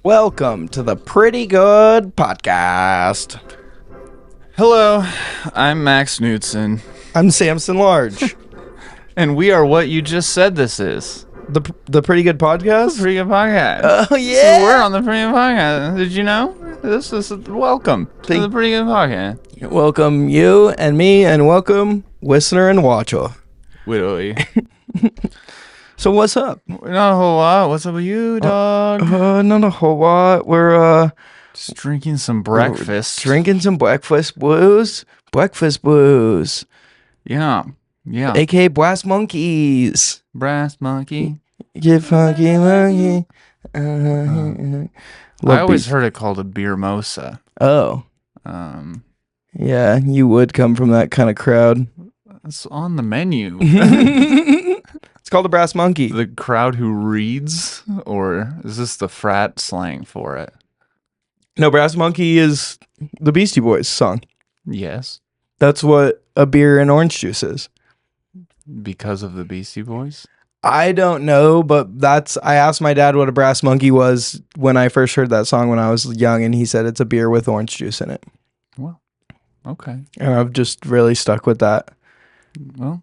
Welcome to the Pretty Good Podcast. Hello, I'm Max Knudsen, I'm Samson Large. and we are what you just said this is. The Pretty Good Podcast? Pretty Good Podcast. Oh, yeah. So we're on the Pretty Good Podcast. Did you know? This is welcome to the Pretty Good Podcast. Welcome you and me, and welcome listener and watcher. Widowy. So what's up? Not a whole lot. What's up with you, dog? Not a whole lot. We're Just drinking some breakfast. drinking some breakfast blues. Breakfast blues. Yeah. AKA Brass Monkeys. Brass monkey. You funky monkey. I always heard it called a beer mosa. Oh. Yeah, you would come from that kind of crowd. It's on the menu. It's called a Brass Monkey. The crowd who reads, or is this the frat slang for it? No, Brass Monkey is the Beastie Boys song. Yes, That's what a beer and orange juice is. because of the Beastie Boys. I don't know, but I asked my dad what a Brass Monkey was when I first heard that song when I was young, and he said it's a beer with orange juice in it. Well, okay. And I've just really stuck with that. Well,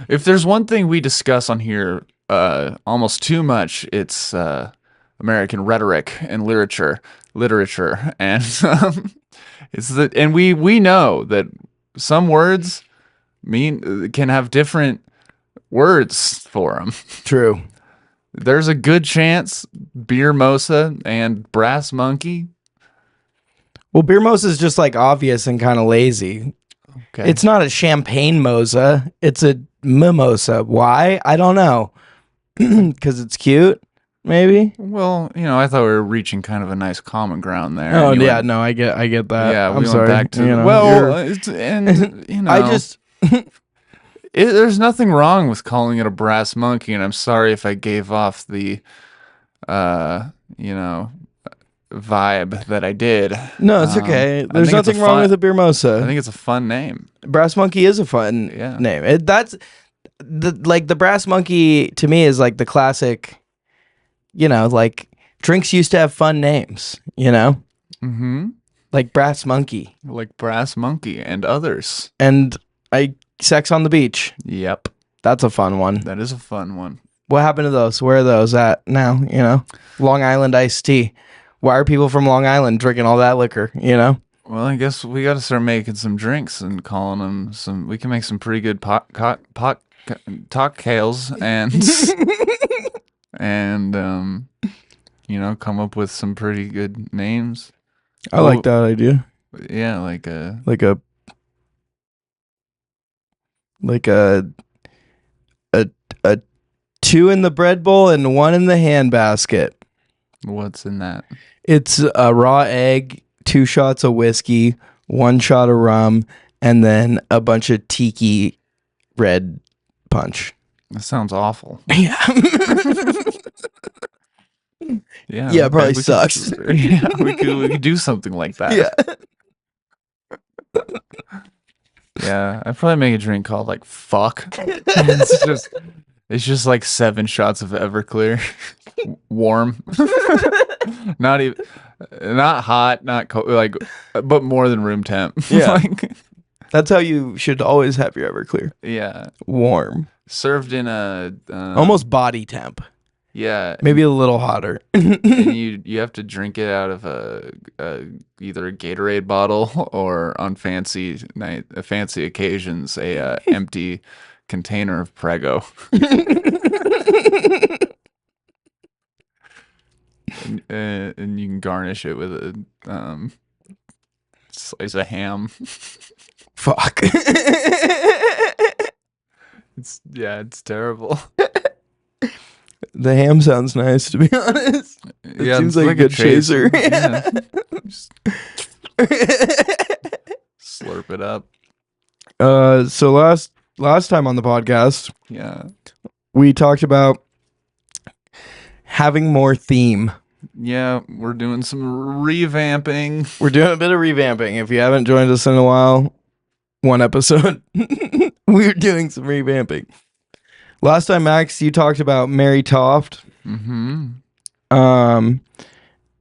if there's one thing we discuss on here almost too much, it's American rhetoric and literature, and it's that, and we know that some words can have different words for them. True. There's a good chance beer mosa and brass monkey. Well, beer mosa is just like obvious and kind of lazy. Okay. It's not a champagne mosa. It's a mimosa. Why? I don't know. Because it's cute, maybe. Well, I thought we were reaching kind of a nice common ground there. Oh And you yeah, went- no, I get that. Yeah, I'm we sorry. went back to I just there's nothing wrong with calling it a brass monkey, and I'm sorry if I gave off the vibe that I did. no, it's okay. I There's think it's nothing a wrong fun- with a beer I mosa. think it's a fun name. Brass Monkey is a fun Yeah. name. That's the Brass Monkey to me is like the classic. Like drinks used to have fun names. Mm-hmm. Like Brass Monkey Like brass monkey and others. and Sex on the Beach. Yep, That's a fun one. that is a fun one. What happened to those? Where are those at now? Long Island iced tea. Why are people from Long Island drinking all that liquor? Well, I guess we got to start making some drinks and calling them some. We can make some pretty good cocktails and come up with some pretty good names. I like that idea. Yeah, Like a two in the bread bowl and one in the handbasket. what's in that? It's a raw egg, 2 shots of whiskey, 1 shot of rum, and then a bunch of tiki red punch. That sounds awful. Yeah. Yeah, Yeah, it probably we could- sucks. Yeah, we could do something like that. Yeah. Yeah, I'd probably make a drink called like fuck. It's just like 7 shots of Everclear, warm, not hot, not cold, but more than room temp. Yeah. That's how you should always have your Everclear. Yeah, Warm. served in a Almost body temp. yeah. Maybe a little hotter. And you have to drink it out of either a Gatorade bottle or on fancy occasions a empty container of Prego. And you can garnish it with a slice of ham. Fuck. It's terrible. The ham sounds nice, to be honest. It seems it's like a good chaser. Yeah. Just slurp it up. So last time on the podcast, Yeah. we talked about having more theme. Yeah, we're doing some revamping. We're doing a bit of revamping. If you haven't joined us in a while, one episode, we're doing some revamping. Last time, Max, you talked about Mary Toft. Mm-hmm.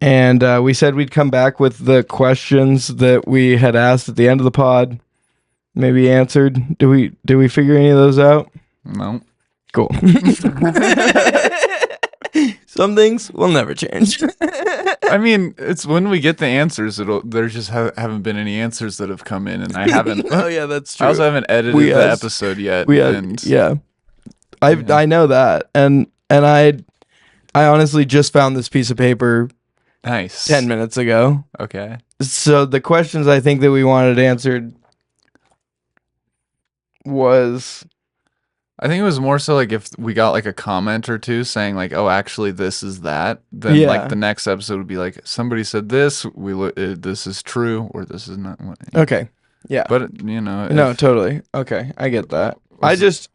And we said we'd come back with the questions that we had asked at the end of the pod. Maybe answered. Did we figure any of those out? No. Cool. Some things will never change. I mean, it's when we get the answers. There just haven't been any answers that have come in, and I haven't. Oh yeah, that's true. I also haven't edited the episode yet. I know that, and I honestly just found this piece of paper. Nice. 10 minutes ago. Okay. So the questions I think that we wanted answered was, I think it was more so like if we got like a comment or two saying like, "Oh, actually, this is that." Then like the next episode would be like, "Somebody said this. This is true, or this is not." Okay. Yeah. But no, totally. Okay, I get that. I guess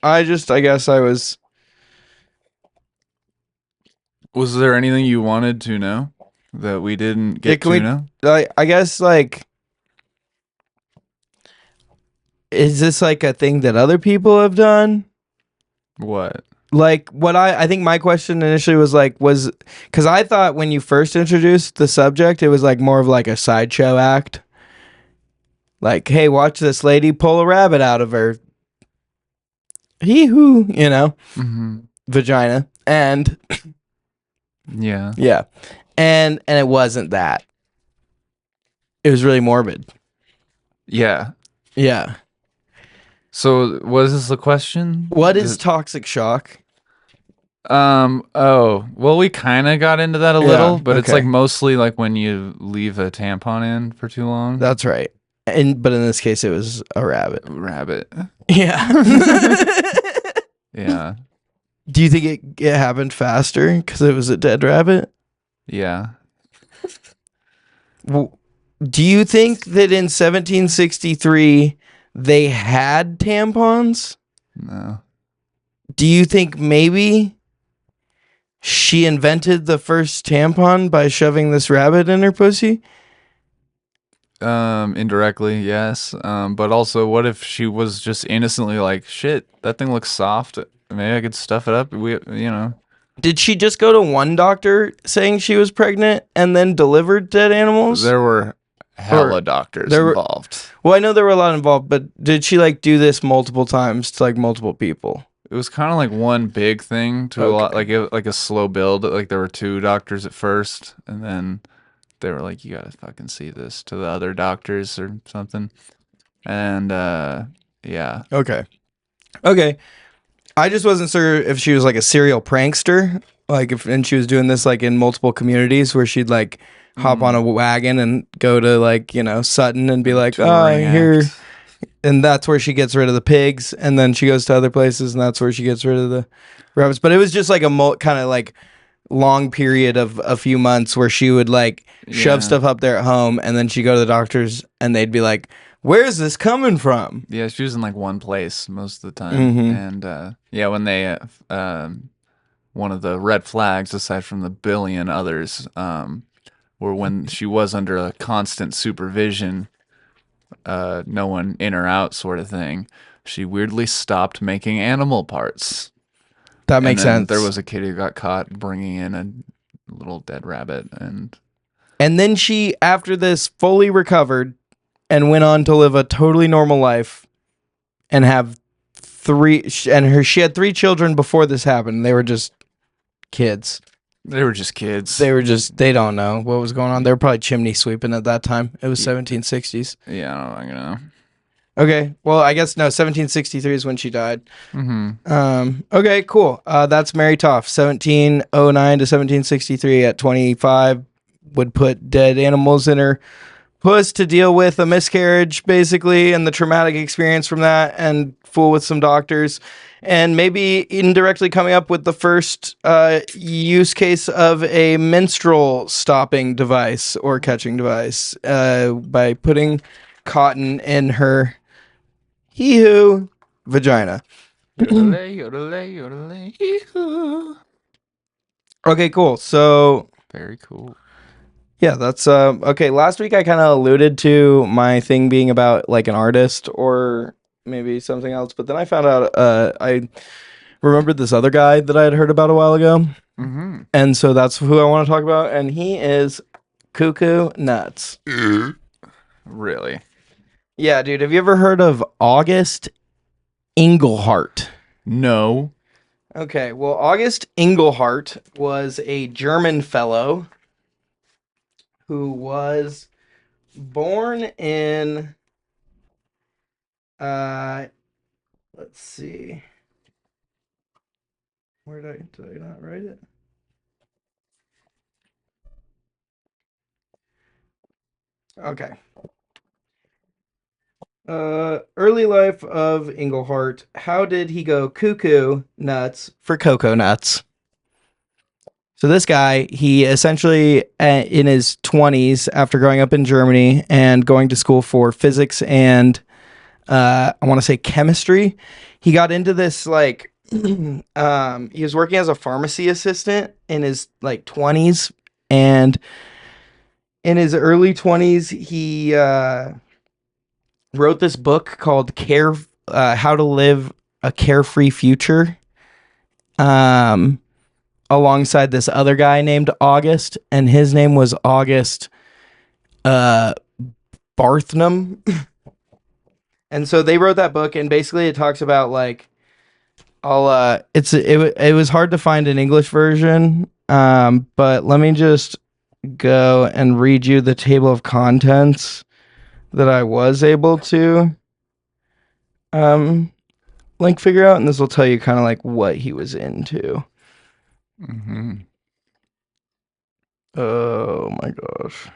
I was. Was there anything you wanted to know that we didn't get to know? I guess like. Is this like a thing that other people have done? What? Like what I think my question initially was because I thought when you first introduced the subject, it was like more of like a sideshow act. Like, hey, watch this lady pull a rabbit out of her hee-hoo, vagina. And yeah. And it wasn't that. It was really morbid. Yeah. Yeah. So, what is this the question? What is toxic shock? Oh, well, we kind of got into that a little, but it's like mostly like when you leave a tampon in for too long. That's right. But in this case, it was a rabbit. Yeah. Yeah. Do you think it happened faster because it was a dead rabbit? Yeah. Well, do you think that in 1763 they had tampons? No. Do you think maybe she invented the first tampon by shoving this rabbit in her pussy? Indirectly, yes. But also, what if she was just innocently like, shit, that thing looks soft. Maybe I could stuff it up. Did she just go to one doctor saying she was pregnant and then delivered dead animals? There were hella doctors involved. Well, I know there were a lot involved, but did she like do this multiple times to like multiple people? It was kind of like one big thing to a lot, like a slow build. Like there were 2 doctors at first, and then they were like, "You gotta fucking see this" to the other doctors or something. And yeah. Okay. I just wasn't sure if she was like a serial prankster, and she was doing this like in multiple communities where she'd like hop on a wagon and go to like Sutton and be like, "Oh, here." And that's where she gets rid of the pigs, and then she goes to other places, and that's where she gets rid of the rabbits. But it was just like a kind of like long period of a few months where she would like shove stuff up there at home, and then she'd go to the doctors, and they'd be like, "Where's this coming from?" Yeah, she was in like one place most of the time, and when they one of the red flags, aside from the billion others, were when she was under a constant supervision. No one in or out sort of thing. She weirdly stopped making animal parts. That makes sense. There was a kid who got caught bringing in a little dead rabbit, and then she, after this, fully recovered and went on to live a totally normal life and have 3. She had 3 children before this happened. They were just kids. They were just kids. They don't know what was going on. They were probably chimney sweeping at that time. It was 1760s. Yeah, I don't know. Okay, well, I guess no, 1763 is when she died. Mm-hmm. Okay, cool. That's Mary Toff, 1709 to 1763 at 25, would put dead animals in her puss to deal with a miscarriage, basically, and the traumatic experience from that, and fool with some doctors. And maybe indirectly coming up with the first use case of a menstrual stopping device or catching device by putting cotton in her hee-hoo vagina. Yodelay, yodelay, yodelay, hee-hoo. Okay, cool. So very cool. Yeah, that's okay. Last week I kind of alluded to my thing being about like an artist or maybe something else, but then I found out I remembered this other guy that I had heard about a while ago, and so that's who I want to talk about. And he is Cuckoo nuts. Really? Yeah, dude. Have you ever heard of August Engelhardt? No. Okay, well, August Engelhardt was a German fellow who was born in, uh, let's see, where did I not write it? Okay. Early life of Engelhardt. How did he go cuckoo nuts for cocoa nuts? So this guy, he essentially in his 20s, after growing up in Germany and going to school for physics and I want to say chemistry, he got into this like he was working as a pharmacy assistant in his like 20s, and in his early 20s he wrote this book called Care How to Live a Carefree Future. Um Alongside this other guy named August, and his name was August uh, Barthnum. And so they wrote that book, and basically it talks about like I'll it was hard to find an English version, but let me just go and read you the table of contents that I was able to um like figure out, and this will tell you kind of like what he was into. Mm-hmm. Oh my gosh.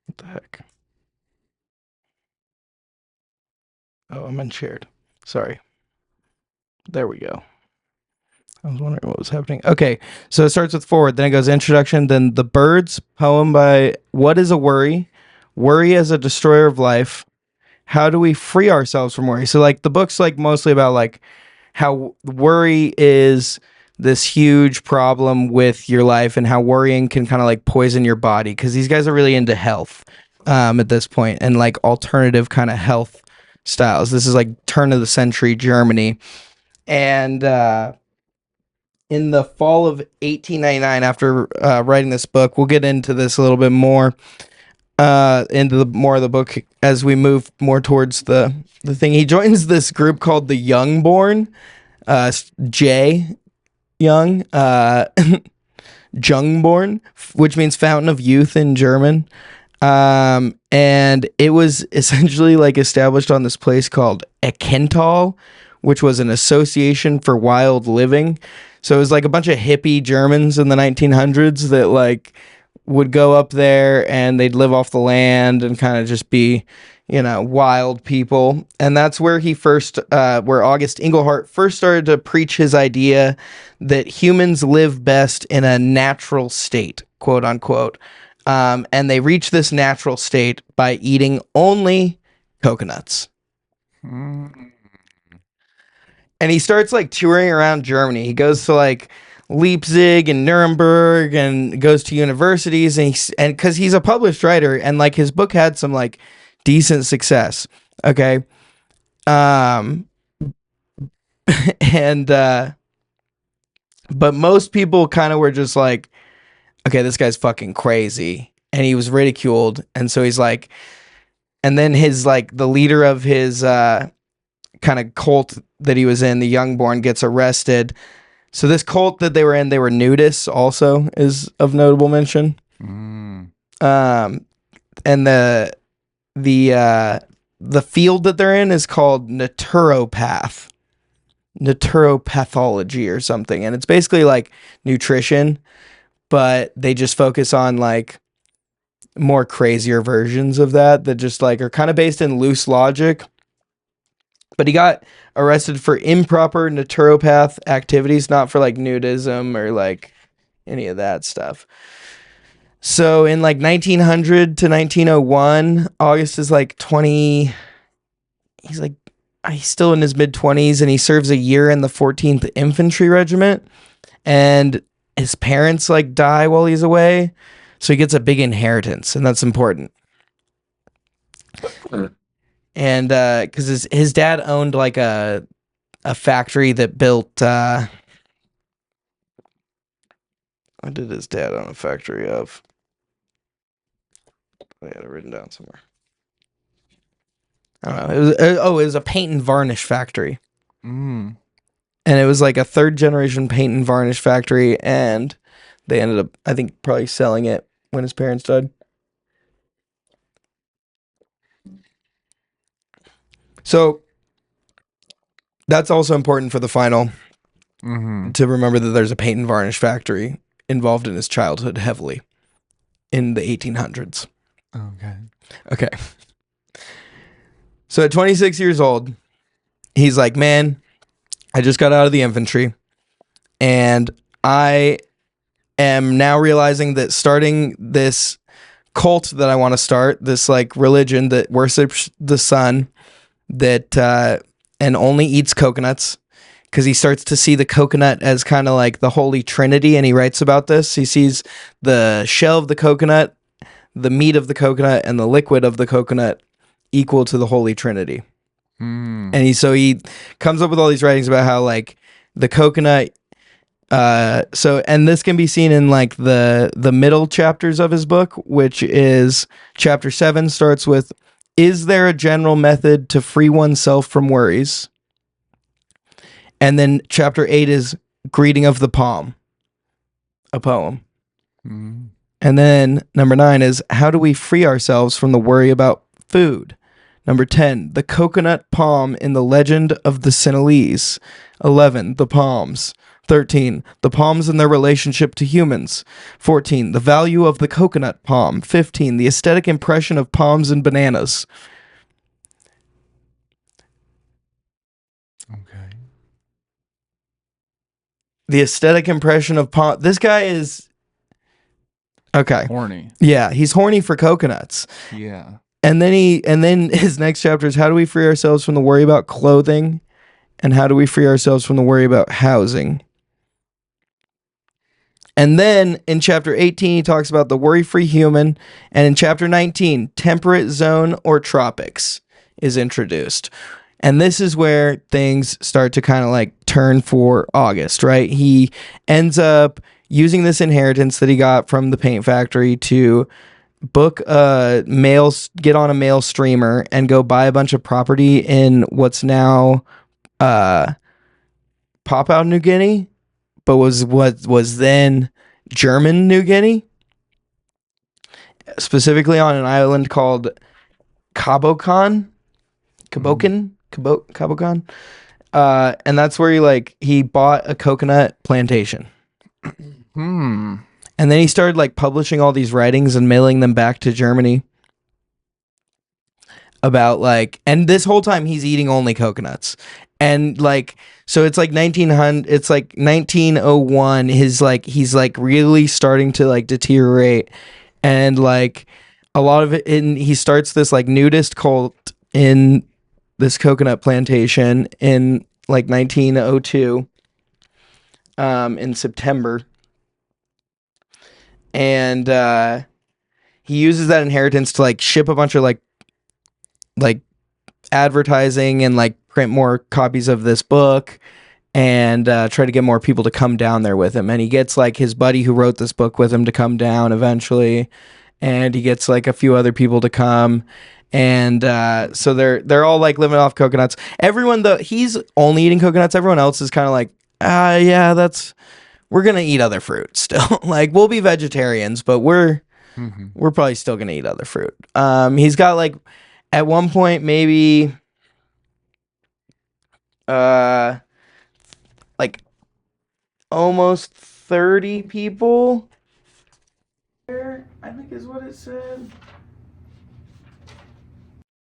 What the heck? Oh, I'm unshared. Sorry. There we go. I was wondering what was happening. Okay, so it starts with forward, then it goes introduction, then the birds poem by What is a Worry? Worry as a destroyer of life. How do we free ourselves from worry? So like the book's like mostly about like how worry is this huge problem with your life and how worrying can kind of like poison your body, because these guys are really into health at this point, and like alternative kind of health styles. This is like turn of the century Germany, and in the fall of 1899, after writing this book, we'll get into this a little bit more into the more of the book as we move more towards the thing. He joins this group called the Youngborn, J Young, Jungborn, which means fountain of youth in German. And it was essentially like established on this place called Eckental, which was an association for wild living. So it was like a bunch of hippie Germans in the 1900s that like would go up there and they'd live off the land and kind of just be, wild people. And that's where where August Engelhardt first started to preach his idea that humans live best in a natural state, quote unquote. And they reach this natural state by eating only coconuts. Mm. And he starts like touring around Germany. He goes to like Leipzig and Nuremberg and goes to universities, and because he's a published writer and like his book had some like decent success. Okay. Um and but most people kind of were just like, okay, this guy's fucking crazy. And he was ridiculed. And so he's like, and then his like the leader of his kind of cult that he was in, the Youngborn, gets arrested. So this cult that they were in, they were nudists also, is of notable mention. Mm. And the field that they're in is called naturopathology or something. And it's basically like nutrition, but they just focus on like more crazier versions of that just like are kind of based in loose logic. But he got arrested for improper naturopath activities, not for like nudism or like any of that stuff. So in like 1900 to 1901, August is like 20. He's like, he's still in his mid 20s, and he serves a year in the 14th Infantry Regiment. And his parents like die while he's away, so he gets a big inheritance, and that's important. And because his dad owned like a factory that built. What did his dad own a factory of? I had it written down somewhere. I don't know. It was a paint and varnish factory. Mm. And it was like a third generation paint and varnish factory, and they ended up, I think, probably selling it when his parents died. So that's also important for the final, to remember that there's a paint and varnish factory involved in his childhood heavily in the 1800s. Okay. Okay. So at 26 years old, he's like, man, I just got out of the infantry, and I am now realizing that starting this cult that I want to start, this like religion that worships the sun, that and only eats coconuts, because he starts to see the coconut as kind of like the Holy Trinity, and he writes about this. He sees the shell of the coconut, the meat of the coconut, and the liquid of the coconut equal to the Holy Trinity. And he comes up with all these writings about how like the coconut. And this can be seen in like the middle chapters of his book, which is chapter 7 starts with, "Is there a general method to free oneself from worries?" And then chapter 8 is "Greeting of the Palm," a poem. And then number 9 is, "How do we free ourselves from the worry about food?" Number 10, "The coconut palm in the legend of the Sinhalese." 11, "The palms." 13, "The palms and their relationship to humans." 14, "The value of the coconut palm." 15, "The aesthetic impression of palms and bananas." Okay. The aesthetic impression of palm. This guy is okay. Horny. Yeah, he's horny for coconuts. Yeah. And then his next chapter is, "How do we free ourselves from the worry about clothing? And how do we free ourselves from the worry about housing?" And then in chapter 18, he talks about the worry-free human. And in chapter 19, temperate zone or tropics is introduced. And this is where things start to kind of like turn for August, right? He ends up using this inheritance that he got from the paint factory to book a get on a mail streamer and go buy a bunch of property in what's now Papua New Guinea, but was then German New Guinea, specifically on an island called Cabocan, Cabocan, and that's where he bought a coconut plantation. And then he started like publishing all these writings and mailing them back to Germany about and this whole time he's eating only coconuts. And so it's like 1900, it's like 1901, he's really starting to deteriorate, and a lot of it, and he starts this nudist cult in this coconut plantation in 1902 in September. And he uses that inheritance to ship a bunch of advertising and print more copies of this book, and try to get more people to come down there with him. And he gets his buddy who wrote this book with him to come down eventually, and he gets a few other people to come. And so they're all living off coconuts. Everyone, though, he's only eating coconuts. Everyone else is kind of yeah, we're gonna eat other fruit still. We'll be vegetarians, but we're probably still gonna eat other fruit. He's got at one point maybe almost 30 people. I think is what it said.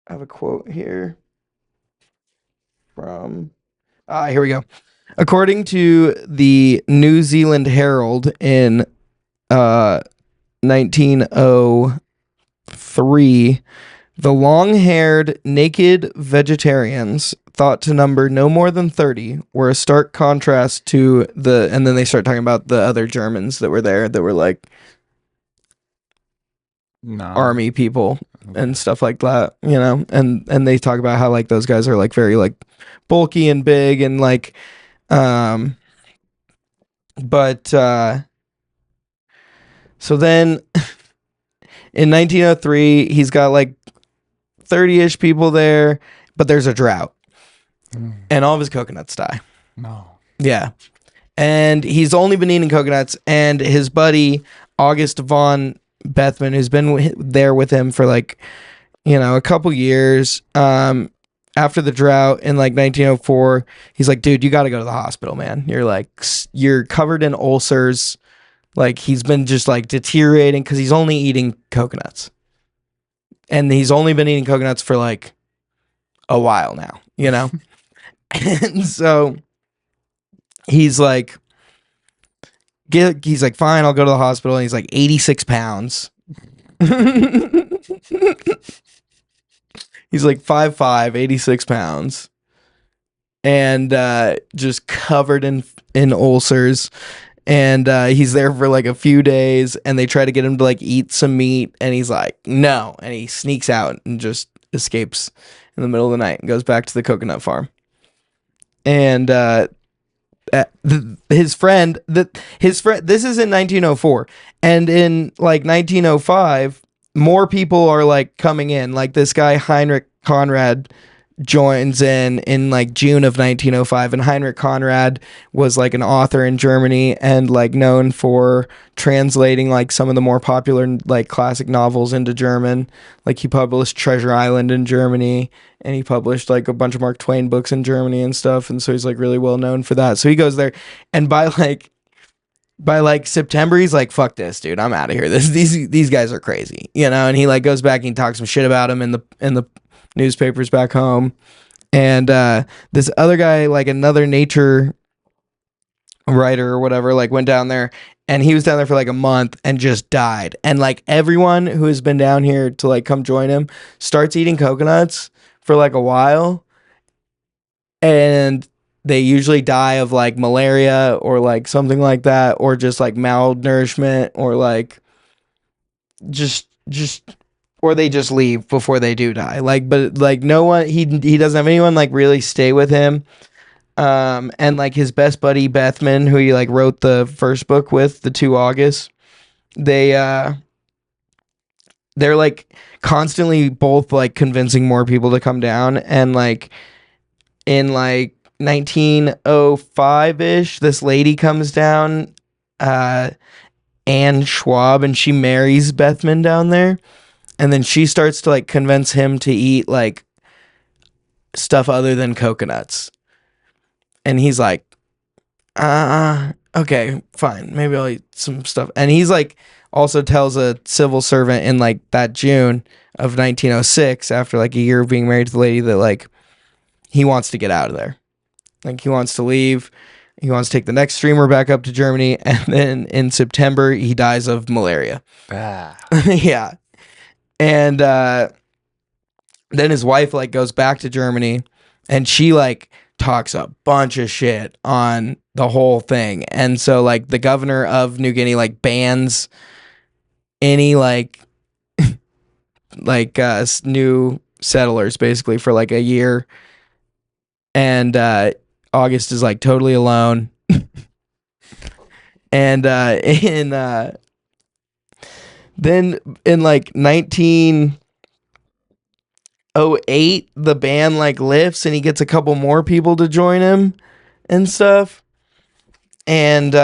I have a quote here from here we go. According to the New Zealand Herald in 1903, the long-haired, naked vegetarians, thought to number no more than 30, were a stark contrast to the, and then they start talking about the other Germans that were there that were like No. army people and stuff like that, you know, and they talk about how like those guys are like very like bulky and big and like um but so then in 1903 he's got like 30ish people there, but there's a drought and all of his coconuts die. No. Yeah. And he's only been eating coconuts, and his buddy August von Bethmann, who's been there with him for like, you know, a couple years, after the drought in like 1904, he's like, dude, you got to go to the hospital, man. You're like, you're covered in ulcers. Like he's been just like deteriorating because he's only eating coconuts, and he's only been eating coconuts for like a while now, you know? And so he's like, he's like, fine, I'll go to the hospital. And he's like 86 pounds. He's like 5'5", 86 pounds. And just covered in ulcers. And he's there for like a few days, and they try to get him to like eat some meat, and he's like, no. And he sneaks out and just escapes in the middle of the night and goes back to the coconut farm. And his friend, this is in 1904, and in like 1905 more people are like coming in, like this guy Heinrich Conrad joins in like June of 1905, and Heinrich Conrad was like an author in Germany and like known for translating like some of the more popular like classic novels into German. Like he published Treasure Island in Germany, and he published like a bunch of Mark Twain books in Germany and stuff, and so he's like really well known for that. So he goes there, and by like September he's like, fuck this, dude, I'm out of here. These guys are crazy, you know. And he like goes back and he talks some shit about him in the newspapers back home. And this other guy, like another nature writer or whatever, like went down there, and he was down there for like a month and just died. And like everyone who has been down here to like come join him starts eating coconuts for like a while, and they usually die of like malaria or like something like that, or just like malnourishment, or like just or they just leave before they do die. Like, but like no one, he doesn't have anyone like really stay with him. And like his best buddy Bethman, who he like wrote the first book with, the two Augusts, they're like constantly both like convincing more people to come down. And like in like 1905-ish, this lady comes down, Anne Schwab, and she marries Bethman down there. And then she starts to like convince him to eat like stuff other than coconuts. And he's like, okay, fine. Maybe I'll eat some stuff. And he's like, also tells a civil servant in like that June of 1906, after like a year of being married to the lady, that like he wants to get out of there. Like he wants to leave. He wants to take the next streamer back up to Germany. And then in September, he dies of malaria. Yeah. And then his wife like goes back to Germany, and she like talks a bunch of shit on the whole thing. And so like the governor of New Guinea like bans any like new settlers basically for like a year. And August is like totally alone. And then in like 1908, the ban like lifts, and he gets a couple more people to join him and stuff. And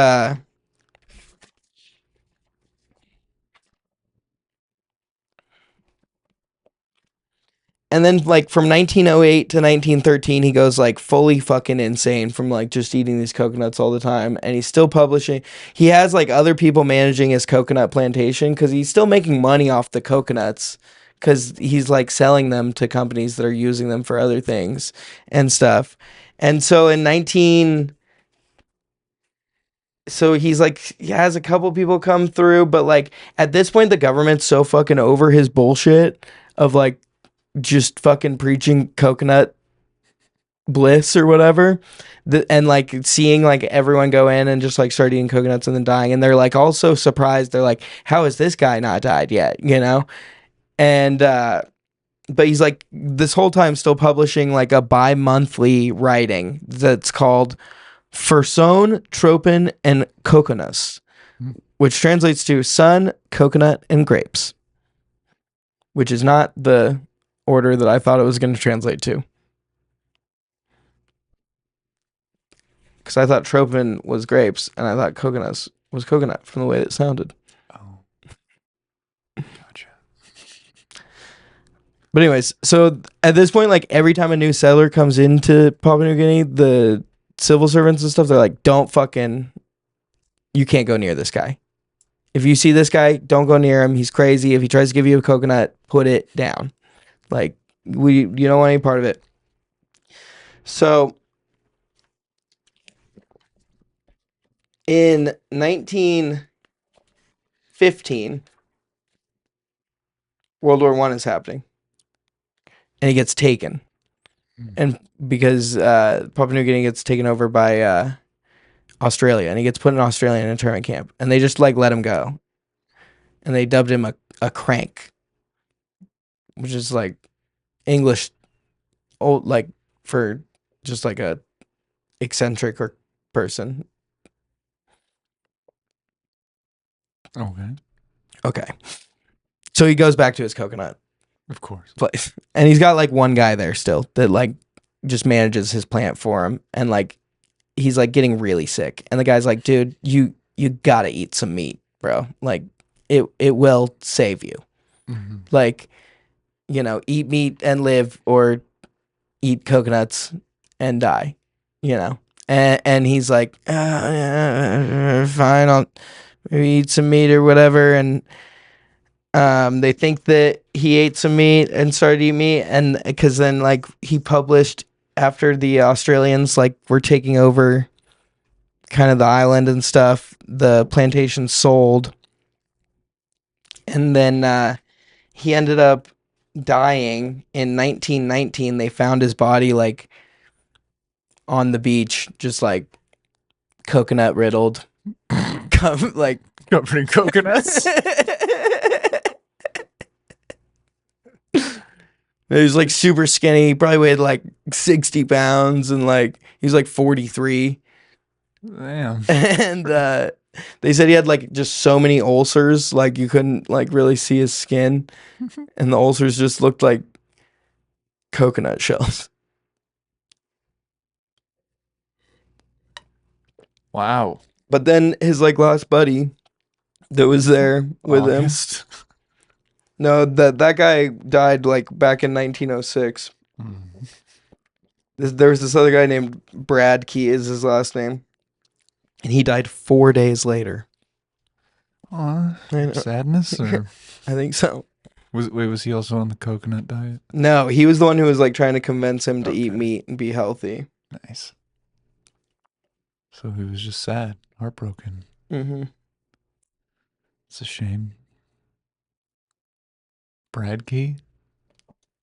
and then like from 1908 to 1913, he goes like fully fucking insane from like just eating these coconuts all the time. And he's still publishing. He has like other people managing his coconut plantation, because he's still making money off the coconuts, because he's like selling them to companies that are using them for other things and stuff. And so in 19 so he's like he has a couple people come through, but like at this point the government's so fucking over his bullshit of like just fucking preaching coconut bliss or whatever, and like seeing like everyone go in and just like start eating coconuts and then dying, and they're like also surprised. They're like, how has this guy not died yet, you know? And but he's like this whole time still publishing like a bi-monthly writing that's called Ferson, Tropin, and Coconuts, which translates to sun, coconut, and grapes, which is not the order that I thought it was going to translate to. Because I thought Tropin was grapes, and I thought coconuts was coconut from the way it sounded. Oh, gotcha. But anyways, so at this point, like every time a new settler comes into Papua New Guinea, the civil servants and stuff, they're like, don't fucking, you can't go near this guy. If you see this guy, don't go near him. He's crazy. If he tries to give you a coconut, put it down. Like, you don't want any part of it. So in 1915, World War I is happening. And he gets taken. And because Papua New Guinea gets taken over by Australia, and he gets put in Australian internment camp, and they just like let him go, and they dubbed him a crank, which is like English, old like for just like a eccentric or person. Okay. Okay, so he goes back to his coconut Of course. place, and he's got like one guy there still that like just manages his plant for him, and like he's like getting really sick, and the guy's like, dude, you gotta eat some meat, bro. Like it will save you. Mm-hmm. Like, you know, eat meat and live, or eat coconuts and die, you know. And he's like, fine, I'll maybe eat some meat or whatever. And they think that he ate some meat and started eating meat, and because then like he published after the Australians like were taking over kind of the island and stuff, the plantation sold, and then he ended up dying in 1919. They found his body like on the beach, just like coconut riddled, like Covered in coconuts. he was like super skinny. He probably weighed like 60 pounds, and like he was like 43. Damn. And they said he had like just so many ulcers, like you couldn't like really see his skin, and the ulcers just looked like coconut shells. Wow. But then his like last buddy that was there with him. August. No, that guy died like back in 1906. There was this other guy named Brad Key is his last name, and he died 4 days later. Aw, I know. sadness, or I think so. was he also on the coconut diet? No, he was the one who was like trying to convince him to eat Okay. meat and be healthy. Nice. So he was just sad, heartbroken. Mm-hmm. It's a shame. Brad Key?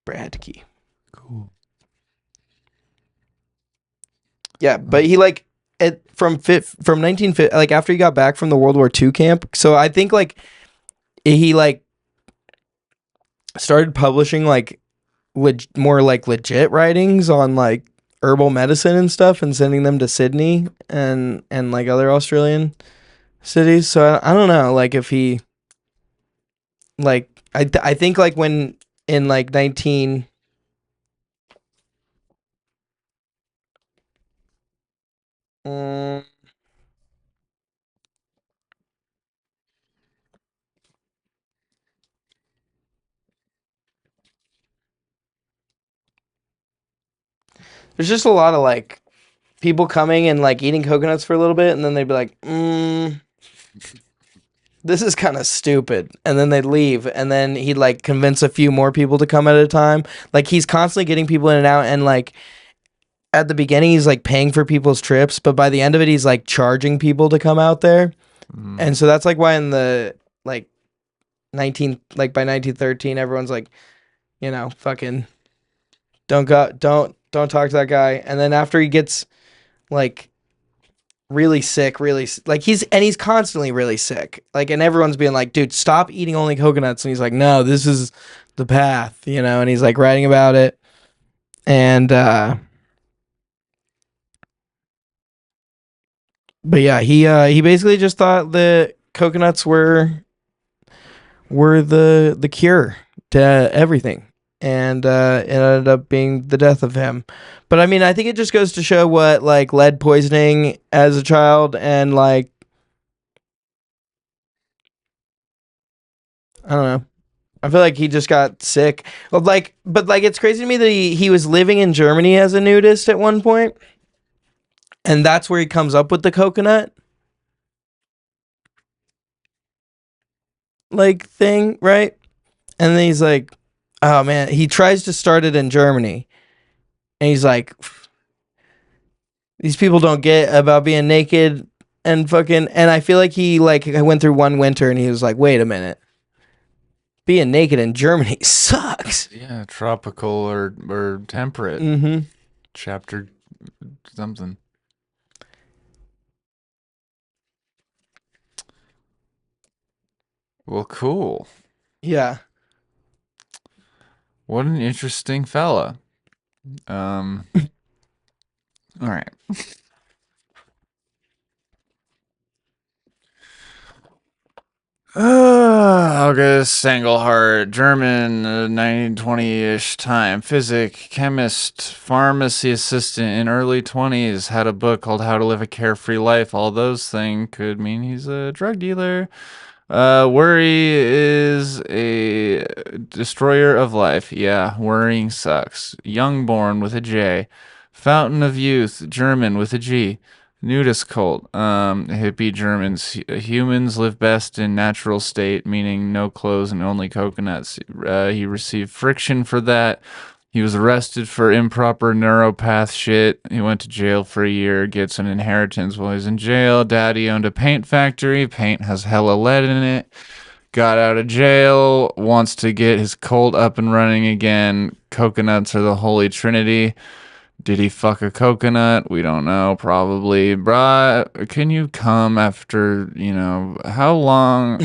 Brad Key. Cool. Yeah, but he like from 1950, like after he got back from the World War II camp. So I think like he like started publishing like more like legit writings on like herbal medicine and stuff, and sending them to Sydney and like other Australian cities. So I don't know, like if he like I think like when in like 19 there's just a lot of like people coming and like eating coconuts for a little bit, and then they'd be like, this is kind of stupid, and then they'd leave, and then he'd like convince a few more people to come at a time. Like he's constantly getting people in and out, and like at the beginning he's like paying for people's trips, but by the end of it he's like charging people to come out there. And so that's like why in the like by 1913 everyone's like, fucking don't talk to that guy. And then after he gets like really sick, like he's constantly really sick. Like, and everyone's being like, dude, stop eating only coconuts. And he's like, no, this is the path, and he's like writing about it. And but yeah, he basically just thought that coconuts were the cure to everything. And it ended up being the death of him. But I mean, I think it just goes to show what like lead poisoning as a child, and like I don't know. I feel like he just got sick. Well, but like it's crazy to me that he was living in Germany as a nudist at one point, and that's where he comes up with the coconut like thing, right? And then he's like, oh man, he tries to start it in Germany, and he's like, these people don't get about being naked and fucking. And I feel like he like went through one winter, and he was like, wait a minute, being naked in Germany sucks. Yeah, tropical or temperate. Mm-hmm. Chapter something. Well, cool. Yeah. What an interesting fella. All right. August Engelhardt, German, 1920-ish time, physic, chemist, pharmacy assistant in early 20s, had a book called How to Live a Carefree Life. All those things could mean he's a drug dealer. Worry is a destroyer of life. Yeah, worrying sucks. Youngborn with a J. Fountain of Youth, German with a G. Nudist cult. Hippie Germans. Humans live best in natural state, meaning no clothes and only coconuts. He received friction for that. He was arrested for improper neuropath shit. He went to jail for a year, gets an inheritance while he's in jail. Daddy owned a paint factory. Paint has hella lead in it. Got out of jail, wants to get his cult up and running again. Coconuts are the holy trinity. Did he fuck a coconut? We don't know. Probably. Bruh, can you come after, how long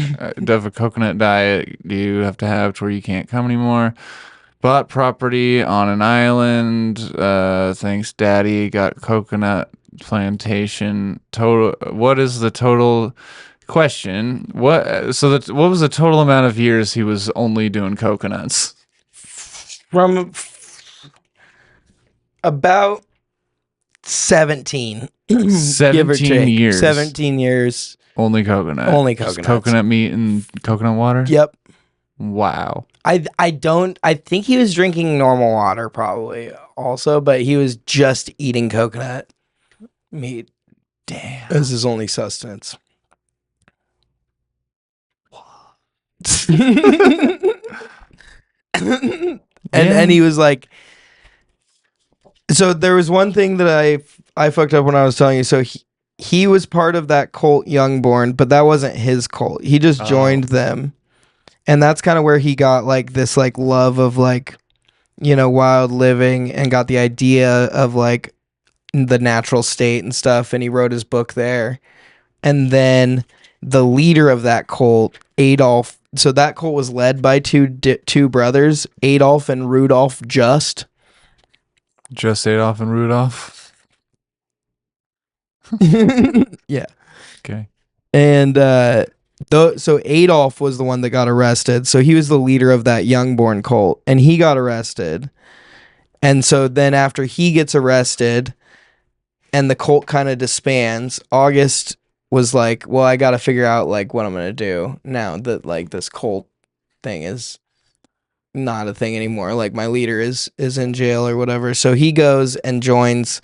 of a coconut diet do you have to have to where you can't come anymore? Bought property on an island. Thanks, Daddy. Got coconut plantation. Total. What is the total question? What? So what was the total amount of years he was only doing coconuts? From about 17. Give or 17 take. years. 17 years. Only coconut. Only Just coconuts. coconut meat and coconut water. Yep. Wow. I think he was drinking normal water probably also, but he was just eating coconut meat Damn. as his only sustenance. And he was like, so there was one thing that I fucked up when I was telling you. So he was part of that cult Youngborn, but that wasn't his cult. He just joined them. And that's kind of where he got like this like love of like, wild living, and got the idea of like the natural state and stuff. And he wrote his book there. And then the leader of that cult, Adolf. So that cult was led by two brothers, Adolf and Rudolf Just. Just Adolf and Rudolph. Yeah. Okay. And so Adolf was the one that got arrested. So he was the leader of that Youngborn cult, and he got arrested. And so then after he gets arrested and the cult kind of disbands, August was like, well, I got to figure out like what I'm going to do now that like this cult thing is not a thing anymore. Like my leader is in jail or whatever. So he goes and joins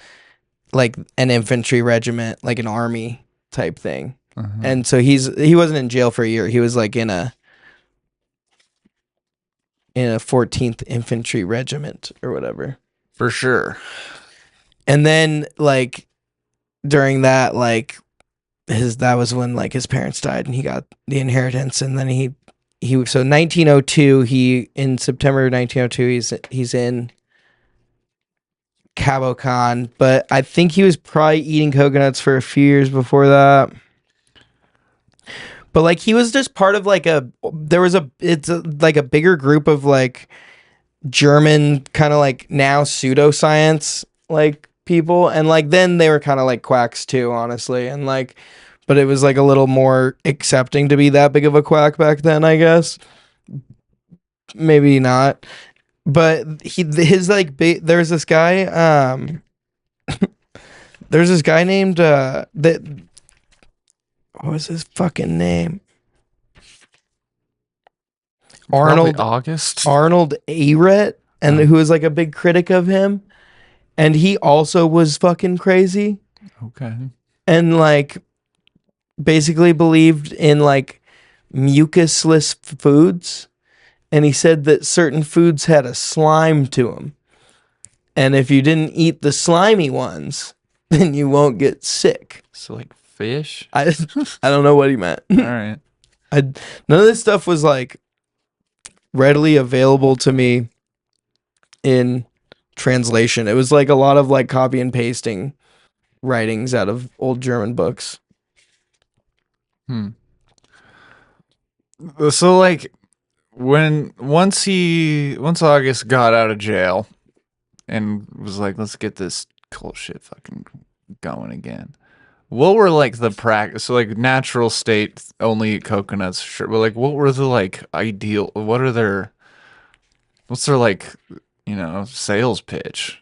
like an infantry regiment, like an army type thing. Uh-huh. And so he wasn't in jail for a year. He was like in a 14th Infantry Regiment or whatever. For sure. And then like during that, like that was when like his parents died and he got the inheritance. And then so 1902, in September 1902, he's in Cabo Can, but I think he was probably eating coconuts for a few years before that. But like he was just part of like like a bigger group of like German kind of like now pseudoscience like people, and like then they were kind of like quacks too, honestly, and like, but it was like a little more accepting to be that big of a quack back then, I guess. Maybe not, but his like there's this guy there's this guy named that what was his fucking name? Probably Arnold August. Arnold Aret, and who was like a big critic of him, and he also was fucking crazy. Okay. And like basically believed in like mucusless foods, and he said that certain foods had a slime to them, and if you didn't eat the slimy ones, then you won't get sick. So like fish. I don't know what he meant. All right. None of this stuff was like readily available to me in translation. It was like a lot of like copy and pasting writings out of old German books. So like once August got out of jail and was like, let's get this cult shit fucking going again. What were like the practice? So like natural state only eat coconuts, sure. But like, what were the like ideal? What's their like, sales pitch?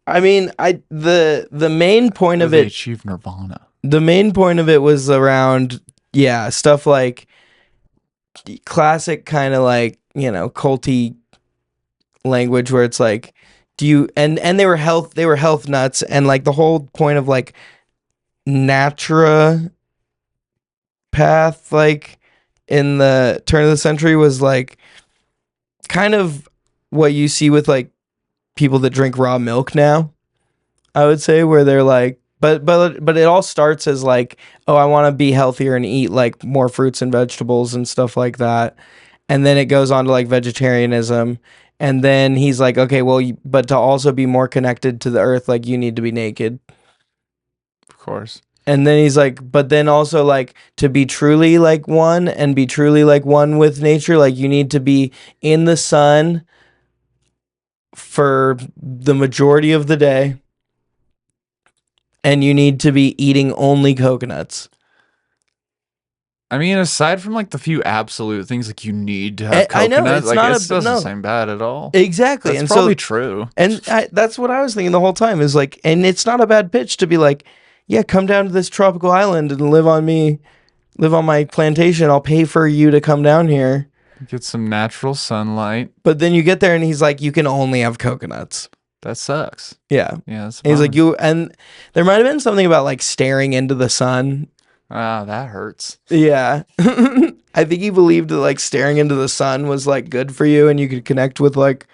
I mean, the main point of They it, achieve nirvana. the main point of it was around, yeah, stuff like classic kind of like, culty language where it's like, do you, and they were health nuts, and like the whole point of like naturopath, like in the turn of the century, was like kind of what you see with like people that drink raw milk now, I would say, where they're like, but it all starts as like, oh, I want to be healthier and eat like more fruits and vegetables and stuff like that, and then it goes on to like vegetarianism, and then he's like, okay, well, but to also be more connected to the earth, like you need to be naked. Of course. And then he's like, but then also like to be truly like one and be truly like one with nature, like you need to be in the sun for the majority of the day, and you need to be eating only coconuts. I mean, aside from like the few absolute things like you need to have I know, coconut, it's like not it doesn't seem bad at all. Exactly. That's and probably so true. And that's what I was thinking the whole time, is like, and it's not a bad pitch to be like, yeah, come down to this tropical island and live on my plantation. I'll pay for you to come down here. Get some natural sunlight. But then you get there and he's like, you can only have coconuts. That sucks. Yeah. Yeah. That's He's like, and there might have been something about like staring into the sun. Ah, that hurts. Yeah. I think he believed that like staring into the sun was like good for you and you could connect with like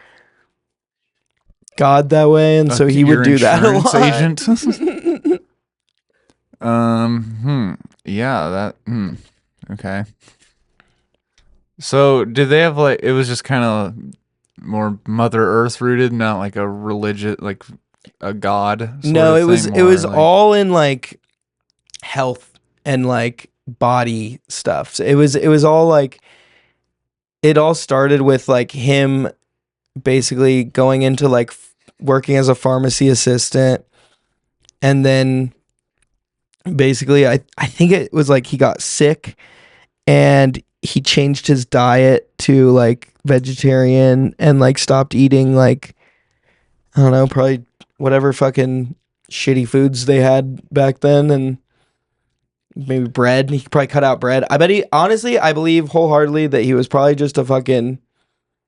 God that way. And so he would do that a lot. Agent. Yeah, okay. So did they have like, it was just kind of more Mother Earth rooted, not like a religious, like a god? No, it was like, all in like health and like body stuff. So it was all like, it all started with like him basically going into like working as a pharmacy assistant, and then basically I think it was like he got sick and he changed his diet to like vegetarian and like stopped eating like, I don't know, probably whatever fucking shitty foods they had back then, and maybe bread. He probably cut out bread. I believe wholeheartedly that he was probably just a fucking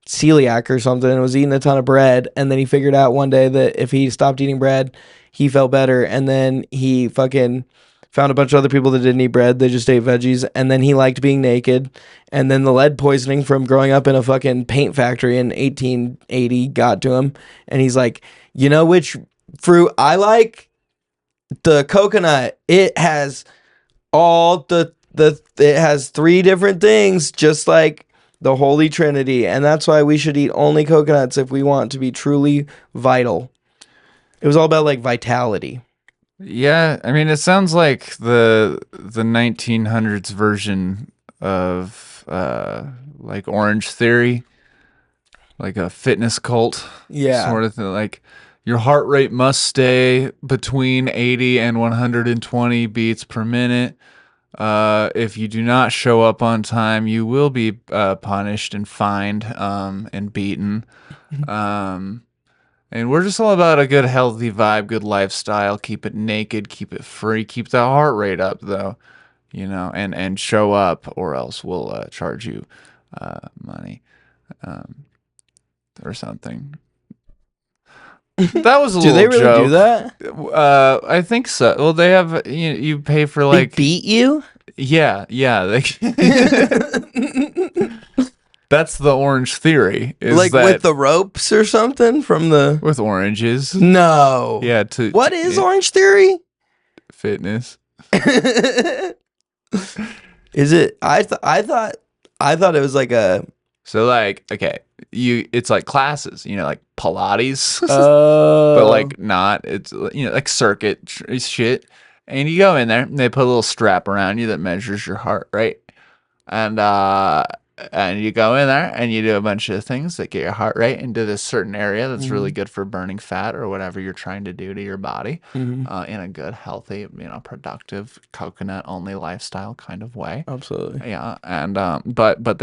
celiac or something and was eating a ton of bread, and then he figured out one day that if he stopped eating bread, he felt better, and then he fucking found a bunch of other people that didn't eat bread. They just ate veggies, and then he liked being naked, and then the lead poisoning from growing up in a fucking paint factory in 1880 got to him, and he's like, You know which fruit I like? The coconut. It has all it has 3 different things, just like the Holy Trinity, and that's why we should eat only coconuts if we want to be truly vital. It was all about like vitality. Yeah, I mean, it sounds like the 1900s version of like Orange Theory, like a fitness cult sort of thing. Like your heart rate must stay between 80 and 120 beats per minute. If you do not show up on time, you will be punished and fined and beaten. And we're just all about a good, healthy vibe, good lifestyle. Keep it naked, keep it free, keep that heart rate up, though, and show up, or else we'll charge you money or something. That was a Do little they really joke. do that? I think so. Well, they have you pay for They like beat you? yeah. That's the Orange Theory. Is Like that with the ropes or something from the... with oranges? No. Yeah. What is Orange Theory? Fitness? Is it? I thought it was like a... So like, okay, it's like classes, like Pilates, Oh. but like not. It's like circuit shit, and you go in there and they put a little strap around you that measures your heart rate, and you go in there and you do a bunch of things that get your heart rate into this certain area that's really good for burning fat or whatever you're trying to do to your body, in a good, healthy, productive coconut only lifestyle kind of way. Absolutely. Yeah, and but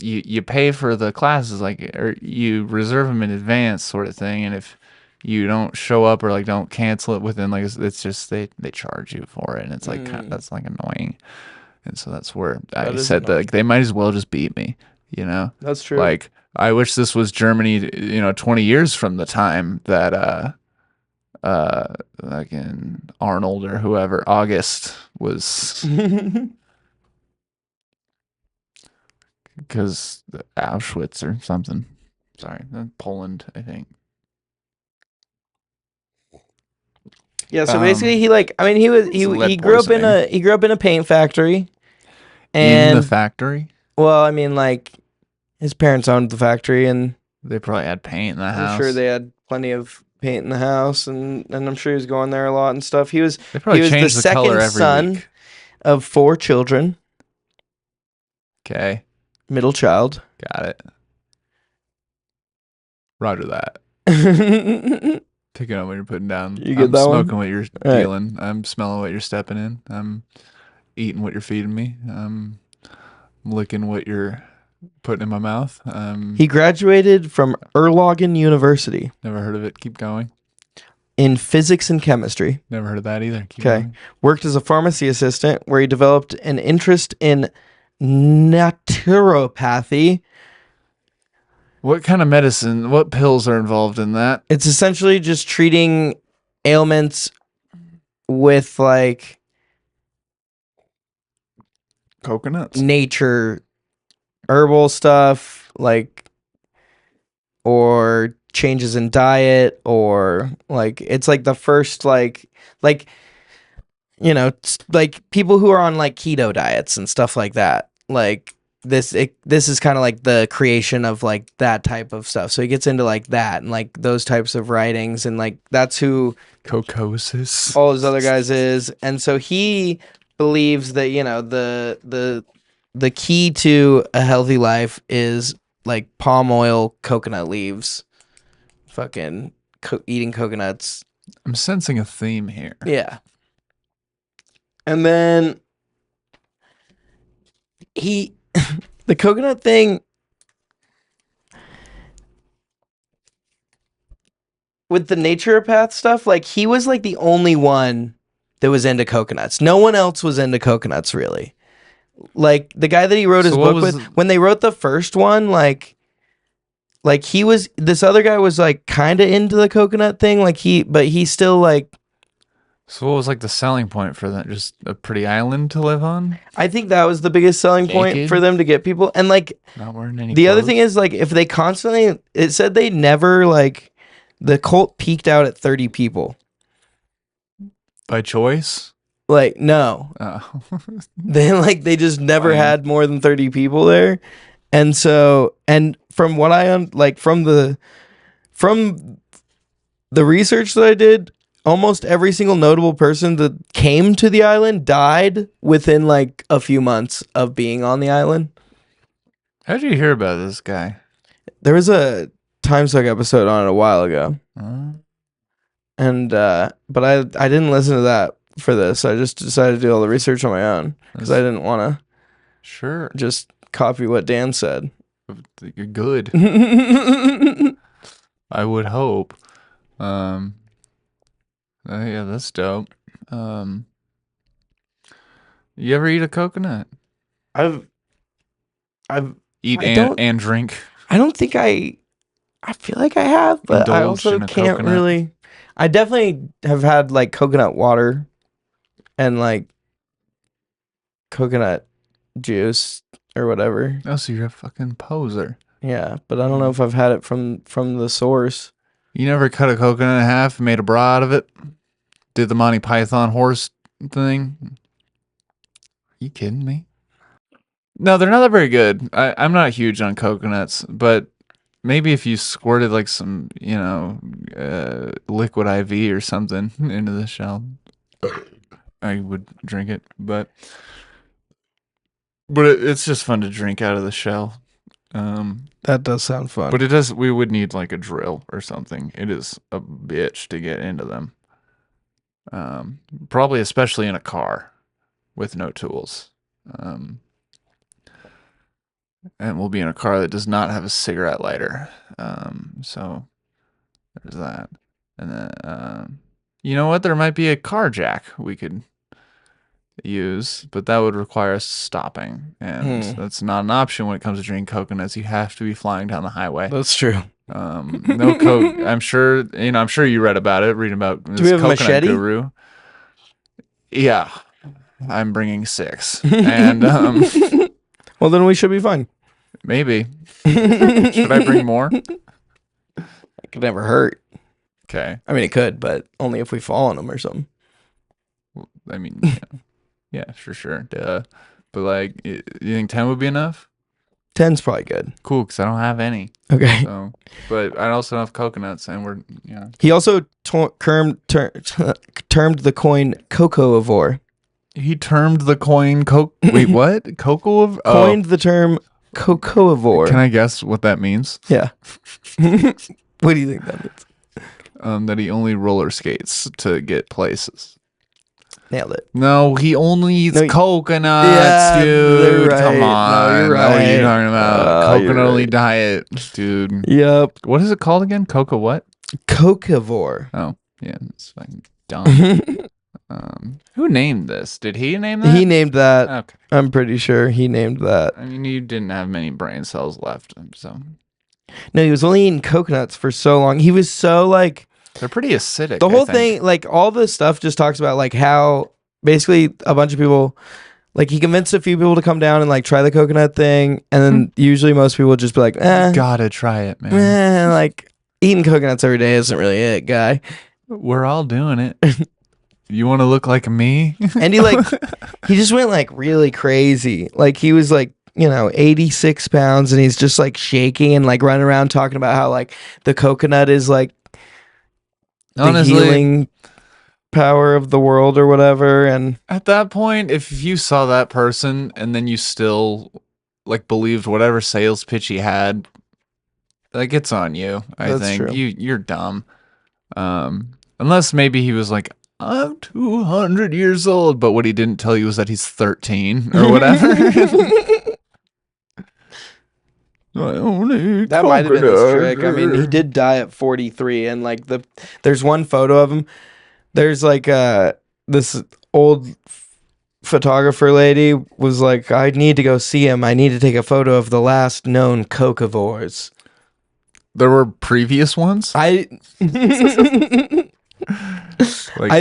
you pay for the classes, like, or you reserve them in advance, sort of thing, and if you don't show up or like don't cancel it within, like, it's just they charge you for it, and it's like that's like annoying. And so that's where I said that, like, they might as well just beat me, That's true. Like, I wish this was Germany, 20 years from the time that, like in Arnold or whoever, August was, because Auschwitz or something. Sorry, Poland, I think. Yeah, so basically he grew up in a paint factory. And in the factory? Well, I mean, like, his parents owned the factory, and they probably had paint in the house. I'm sure they had plenty of paint in the house, and I'm sure he was going there a lot and stuff. He was they probably the changed the color second every son week. Of 4 children. Okay. Middle child. Got it. Roger that. Picking up what you're putting down. You get I'm that smoking one? what you're dealing. I'm smelling what you're stepping in. I'm eating what you're feeding me. I'm licking what you're putting in my mouth. He graduated from Erlangen University. Never heard of it. Keep going. In physics and chemistry. Never heard of that either. Keep Okay. going. Worked as a pharmacy assistant where he developed an interest in naturopathy. What kind of medicine? What pills are involved in that? It's essentially just treating ailments with like coconuts, nature, herbal stuff, like, or changes in diet, or like it's like the first like like people who are on like keto diets and stuff like that. Like this is kind of like the creation of like that type of stuff. So he gets into like that and like those types of writings, and like that's who Cocosis all those other guys is. And so he believes that the key to a healthy life is like palm oil, coconut leaves, fucking eating coconuts. I'm sensing a theme here. Yeah. And then the coconut thing with the naturopath stuff, like he was like the only one that was into coconuts. No one else was into coconuts really. Like the guy that he wrote his book with, when they wrote the first one, like this other guy was like kind of into the coconut thing, but he still like. So what was like the selling point for that? Just a pretty island to live on? I think that was the biggest selling point for them to get people. And like not wearing any the clothes. other thing is like if they constantly, it said they never like The cult peaked out at 30 people. By choice? Like, no. Oh. They just never Fine. had more than 30 people there. And so, and from what from the research that I did, almost every single notable person that came to the island died within like a few months of being on the island. How'd you hear about this guy? There was a Timesuck episode on it a while ago. And but I didn't listen to that for this. I just decided to do all the research on my own because I didn't want to just copy what Dan said. You're good. I would hope. Yeah, that's dope. You ever eat a coconut? I've Eat don't- and drink. I don't think I feel like I have, but I Indulged also in a can't coconut? really. I definitely have had like coconut water and like coconut juice or whatever. Oh, so you're a fucking poser. Yeah, but I don't know if I've had it from the source. You never cut a coconut in half and made a bra out of it? Did the Monty Python horse thing? Are you kidding me? No, they're not that very good. I'm not huge on coconuts, but maybe if you squirted like some, liquid IV or something into the shell, I would drink it. But it's just fun to drink out of the shell. That does sound fun. But it does. We would need like a drill or something. It is a bitch to get into them. Probably especially in a car with no tools. And we'll be in a car that does not have a cigarette lighter. So there's that. And then, you know what? There might be a car jack we could use, but that would require us stopping. And that's not an option when it comes to drinking coconuts. You have to be flying down the highway. That's true. No coke. I'm sure you read about it, reading about this we have a coconut machete? guru. Yeah. I'm bringing 6. And, well, then we should be fine. maybe. Should I bring more? It could never hurt. Okay. I mean, it could, but only if we fall on them or something. I mean, yeah, for sure. Duh. But like, you think 10 would be enough? 10's probably good. Cool, because I don't have any. Okay. So, but I also have coconuts, and we're He also termed the coin cocoivore. He termed the coin Wait, what? Cocoa? Coined the term cocoivore. Can I guess what that means? Yeah. What do you think that means? That he only roller skates to get places. Nailed it. No, he only eats coconuts, Yeah, dude. right. Come on. No, you're What are you right. talking about? Oh, you're Coconut only right. diet, dude. Yep. What is it called again? Cocoa what? Cocoivore. Oh, yeah, it's fucking dumb. Who named this? Did he name that? He named that. Okay. I'm pretty sure he named that. I mean, you didn't have many brain cells left, so No, he was only eating coconuts for so long. He was so like they're pretty acidic. the I whole think. thing, like all the stuff just talks about like how basically a bunch of people, like he convinced a few people to come down and like try the coconut thing. And then usually most people would just be like, Gotta try it, man. like eating coconuts every day isn't really it, guy. We're all doing it. You want to look like me? And he just went like really crazy. Like he was like, 86 pounds and he's just like shaking and like running around talking about how like the coconut is like the Honestly, healing power of the world or whatever. And at that point, if you saw that person and then you still like believed whatever sales pitch he had, like it's on you. I That's think true. you're dumb. Unless maybe he was like, I'm 200 years old, but what he didn't tell you was that he's 13 or whatever. that might have been his trick. I mean, he did die at 43 and like there's one photo of him. There's like this old photographer lady was like, I need to go see him. I need to take a photo of the last known cocivores. There were previous ones. I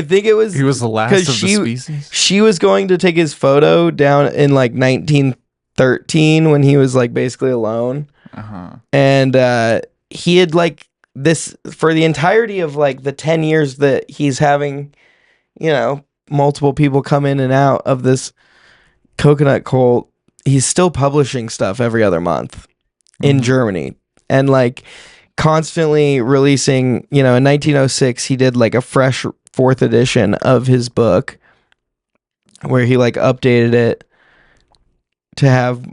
think it was he was the last of the species. She was going to take his photo down in like 1913 when he was like basically alone. Uh-huh. And he had like this for the entirety of like the 10 years that he's having, multiple people come in and out of this coconut cult, he's still publishing stuff every other month in Germany, and like constantly releasing, in 1906 he did like a fresh fourth edition of his book where he like updated it to have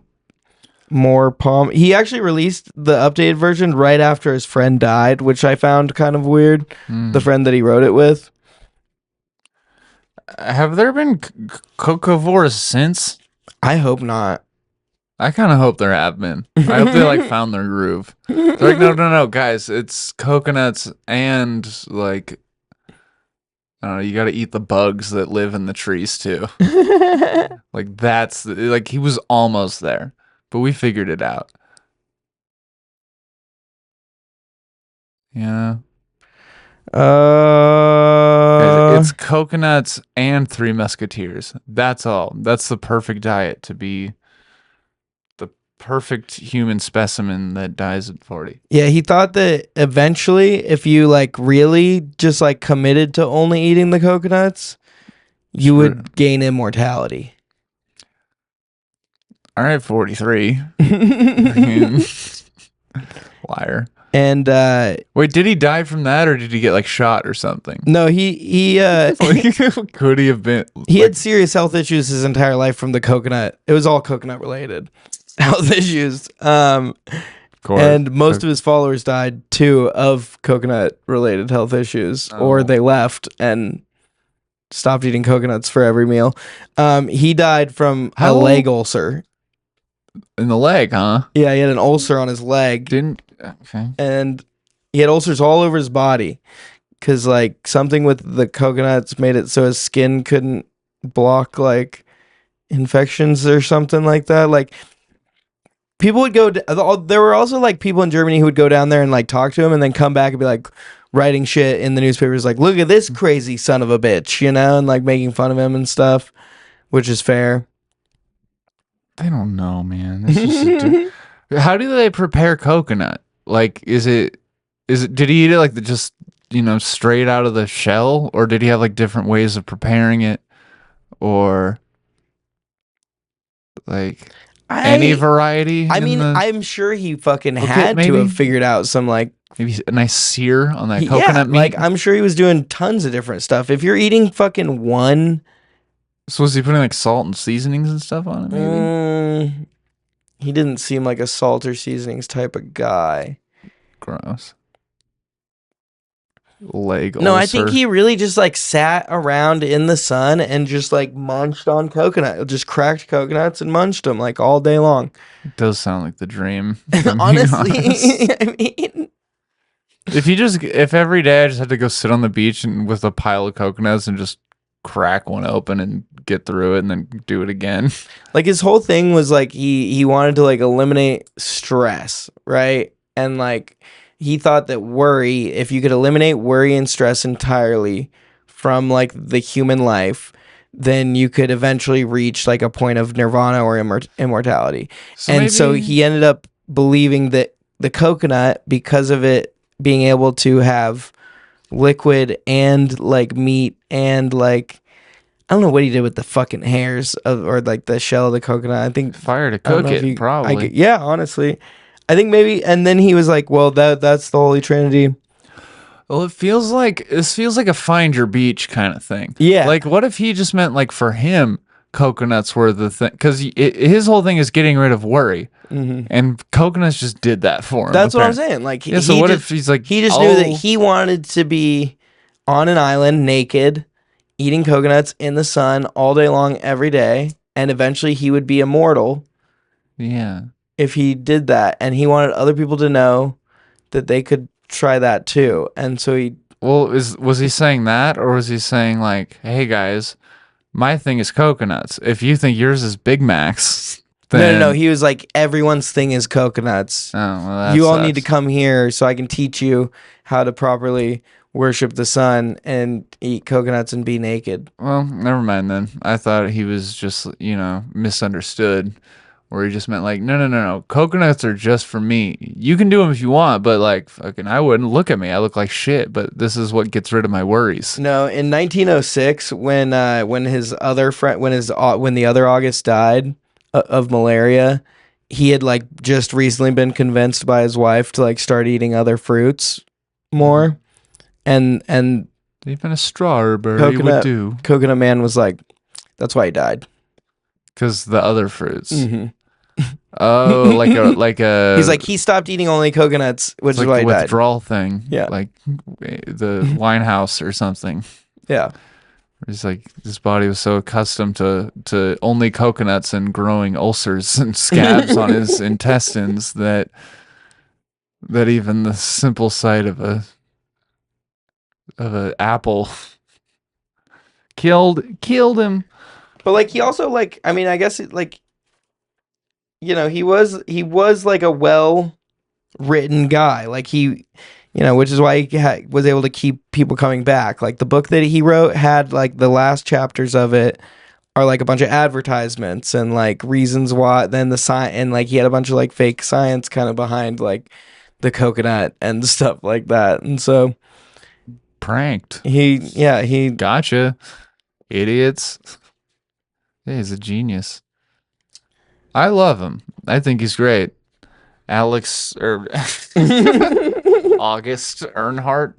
more palm. He actually released the updated version right after his friend died, which I found kind of weird. The friend that he wrote it with. Have there been cocovores since? I hope not. I kind of hope there have been. I hope they like found their groove. They're like, no, guys, it's coconuts and like, I don't know, you got to eat the bugs that live in the trees too. Like that's like he was almost there, but we figured it out. Yeah. Guys, it's coconuts and Three Musketeers. That's all. That's the perfect diet to be the perfect human specimen that dies at 40. Yeah, he thought that eventually, if you like really just like committed to only eating the coconuts, you would gain immortality. All right, 43. Liar. And wait, did he die from that, or did he get like shot or something? No, he could he have been? He had serious health issues his entire life from the coconut. It was all coconut related health issues. Of course. And most of his followers died too of coconut related health issues, or they left and stopped eating coconuts for every meal. He died from a leg ulcer. In the leg, huh? Yeah, he had an ulcer on his leg. Okay. And he had ulcers all over his body because like something with the coconuts made it so his skin couldn't block like infections or something like that. Like people would go, there were also like people in Germany who would go down there and like talk to him and then come back and be like writing shit in the newspapers like, look at this crazy son of a bitch, and like making fun of him and stuff, which is fair. I don't know, man. This is how do they prepare coconut? Like, is it? Did he eat it like just straight out of the shell, or did he have like different ways of preparing it, or like any variety? I mean, I'm sure he fucking had to have figured out some like maybe a nice sear on that coconut meat. Like I'm sure he was doing tons of different stuff. If you're eating fucking one. So was he putting like salt and seasonings and stuff on it? Maybe he didn't seem like a salt or seasonings type of guy. Gross. Leg No, ulcer. I think he really just like sat around in the sun and just like munched on coconut, just cracked coconuts and munched them like all day long. It does sound like the dream. Honestly, I mean, if every day I just had to go sit on the beach and with a pile of coconuts and just crack one open and get through it and then do it again. Like his whole thing was like he wanted to like eliminate stress, right? And like he thought that worry, if you could eliminate worry and stress entirely from like the human life, then you could eventually reach like a point of nirvana or immortality. So he ended up believing that the coconut, because of it being able to have liquid and like meat and like I don't know what he did with the fucking hairs or like the shell of the coconut. I think fire to cook it, probably. Yeah, honestly, I think maybe. And then he was like, "Well, that's the Holy Trinity." Well, this feels like a find your beach kind of thing. Yeah. Like, what if he just meant like for him, coconuts were the thing? Because his whole thing is getting rid of worry, and coconuts just did that for him. That's what I'm saying. Like, so what if he's like, he just knew that he wanted to be on an island naked, eating coconuts in the sun all day long every day, and eventually he would be immortal. Yeah. If he did that, and he wanted other people to know that they could try that too. And so he was he saying that, or was he saying like, hey guys, my thing is coconuts. If you think yours is Big Macs, then... No, he was like, everyone's thing is coconuts. Oh, well, that you all sucks. need to come here so I can teach you how to properly worship the sun and eat coconuts and be naked. Well, never mind then. I thought he was just, misunderstood, Or he just meant like, no. Coconuts are just for me. You can do them if you want, but like, fucking, I wouldn't. Look at me. I look like shit, but this is what gets rid of my worries. No, in 1906, when his other friend, when the other August died of malaria, he had like just recently been convinced by his wife to like start eating other fruits more, and Even a strawberry would Coconut do. Coconut Man was like, that's why he died. Because the other fruits. Mm-hmm. Oh, like a. He's like, he stopped eating only coconuts, which it's is like why a he died. withdrawal thing. Yeah. Like the Winehouse or something. Yeah. It's like his body was so accustomed to only coconuts and growing ulcers and scabs on his intestines that even the simple sight of a apple killed him. But like he also like, I mean, I guess it, like, you know, he was like a well written guy. Like he, you know, which is why he was able to keep people coming back. Like the book that he wrote had like the last chapters of it are like a bunch of advertisements and like reasons why. Then the science, and like he had a bunch of like fake science kind of behind like the coconut and stuff like that. And so Pranked. he Gotcha, idiots. Yeah, he's a genius. I love him. I think he's great. Alex or August Engelhardt,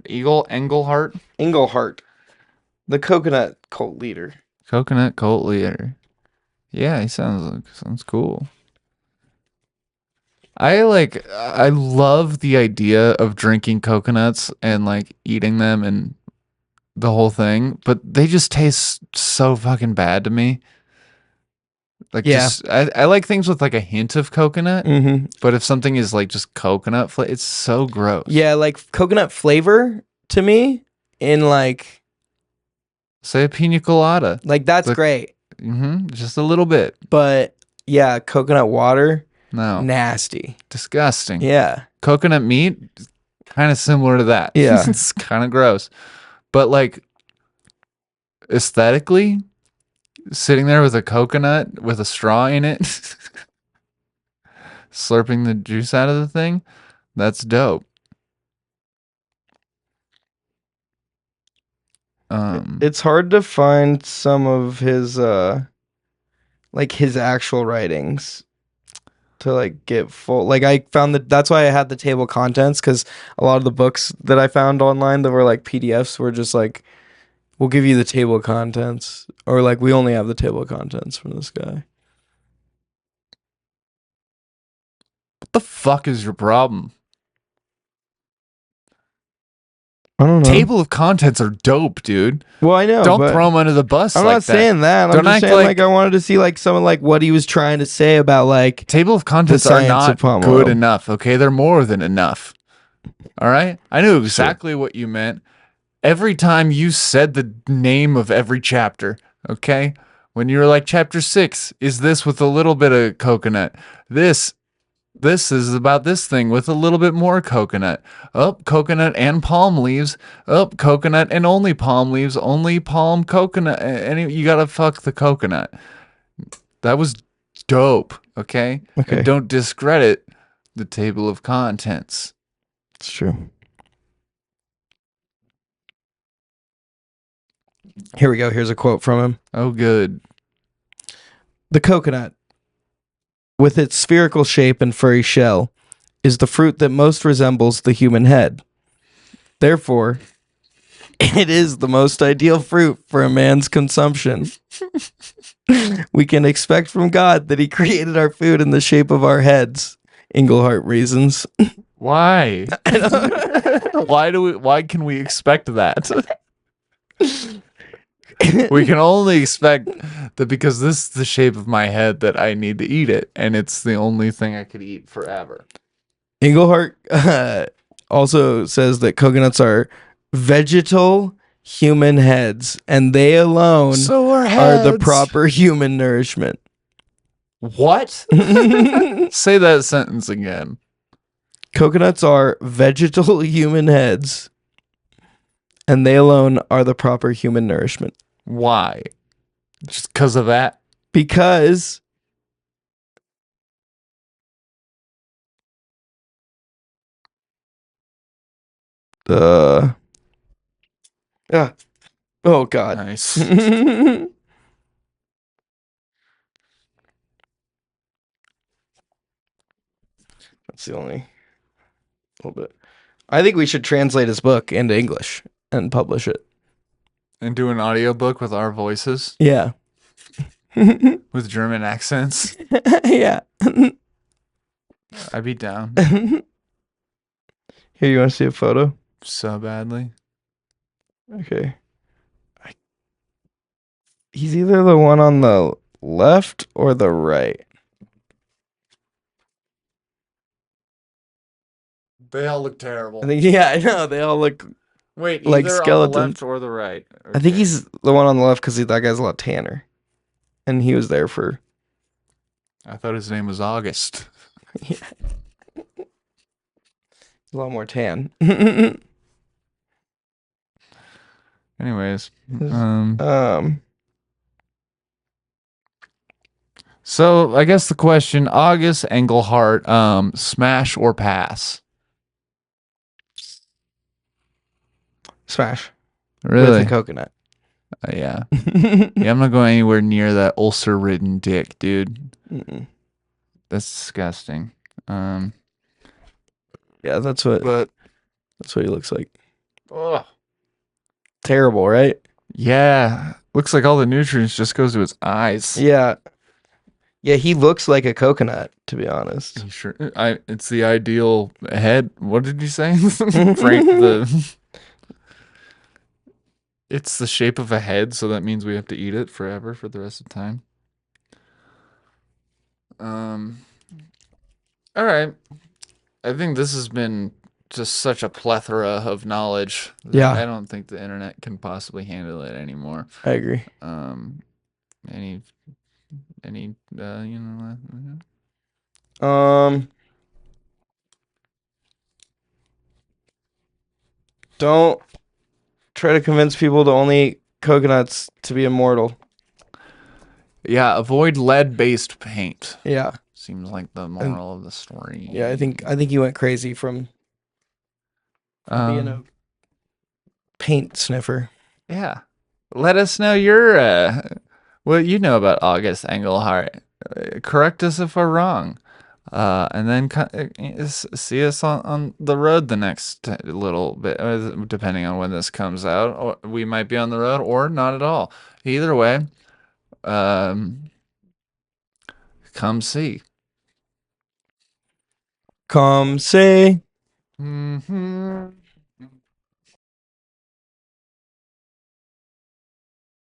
Engelhardt, the coconut cult leader. coconut cult leader. Yeah, he sounds cool. I love the idea of drinking coconuts and like eating them and the whole thing, but they just taste so fucking bad to me. Like, Yeah. just I like things with like a hint of coconut, Mm-hmm. but if something is like just coconut flavor, it's so gross. Yeah, like coconut flavor to me in like Say a pina colada. that's Like- great. Just a little bit. But yeah, coconut water, No, nasty. disgusting. Yeah. Coconut meat, kind of similar to that. Yeah. It's kind of gross, but like aesthetically, sitting there with a coconut with a straw in it, slurping the juice out of the thing, that's dope. It's hard to find some of his like his actual writings to like get full. Like I found that's why I had the table of contents, because a lot of the books that I found online that were like PDFs were just like, we'll give you the table of contents, or like we only have the table of contents from this guy. What the fuck is your problem? I don't know. Table of contents are dope, dude. Well, I know. Don't but throw them under the bus. I'm like not that. saying that. Don't I'm just act saying like- like I wanted to see like some of like what he was trying to say about like Table of contents are science not of palm good oil. enough. Okay, they're more than enough. All right, I knew exactly what you meant every time you said the name of every chapter. Okay, when you were like, chapter 6 is this with a little bit of coconut. This is about this thing with a little bit more coconut. Coconut and palm leaves. Coconut and only palm leaves. Only palm coconut. And you gotta fuck the coconut. That was dope. Okay. Okay. And don't discredit the table of contents. It's true. Here we go. Here's a quote from him. Oh, good. The coconut, with its spherical shape and furry shell, is the fruit that most resembles the human head. Therefore, it is the most ideal fruit for a man's consumption. We can expect from God that he created our food in the shape of our heads. Engelhardt reasons. Why? Why can we expect that? We can only expect that because this is the shape of my head that I need to eat it, and it's the only thing I could eat forever. Engelhardt also says that coconuts are vegetal human heads, and they alone So are are the heads. proper human nourishment. What? Say that sentence again. Coconuts are vegetal human heads, and they alone are the proper human nourishment. Why? Just because of that? Because Yeah. Oh God. Nice. That's the only little bit. I think we should translate his book into English and publish it. And do an audiobook with our voices Yeah. with German accents. Yeah. I'd be down Here, you want to see a photo? so badly. Okay. He's either the one on the left or the right. They all look terrible. I think, yeah, I know. They all look Wait, like either on the skeletons. left or the right. I think Okay. he's the one on the left because that guy's a lot tanner. And he was there for. I thought his name was August. Yeah. A lot more tan. Anyways, um, so I guess the question: August Engelhardt, smash or pass? smash with Really? the coconut. Yeah. Yeah, I'm not going anywhere near that ulcer-ridden dick, dude. Mm-mm. That's disgusting. Yeah, that's what he looks like. Ugh. Terrible, right? Yeah, looks like all the nutrients just goes to his eyes. Yeah. Yeah, he looks like a coconut, to be honest. You sure? It's the ideal head. What did you say? It's the shape of a head, so that means we have to eat it forever for the rest of time. All right. I think this has been just such a plethora of knowledge that Yeah. I don't think the internet can possibly handle it anymore. I agree. Any Don't try to convince people to only eat coconuts to be immortal. yeah, avoid lead-based paint. Yeah. Seems like the moral of the story. Yeah, I think you went crazy from being a paint sniffer. Yeah. Let us know what you know about August Engelhardt. Correct us if we're wrong. And then see us on the road the next little bit, depending on when this comes out. Or we might be on the road or not at all. Either way, come see. Come see. Mm-hmm.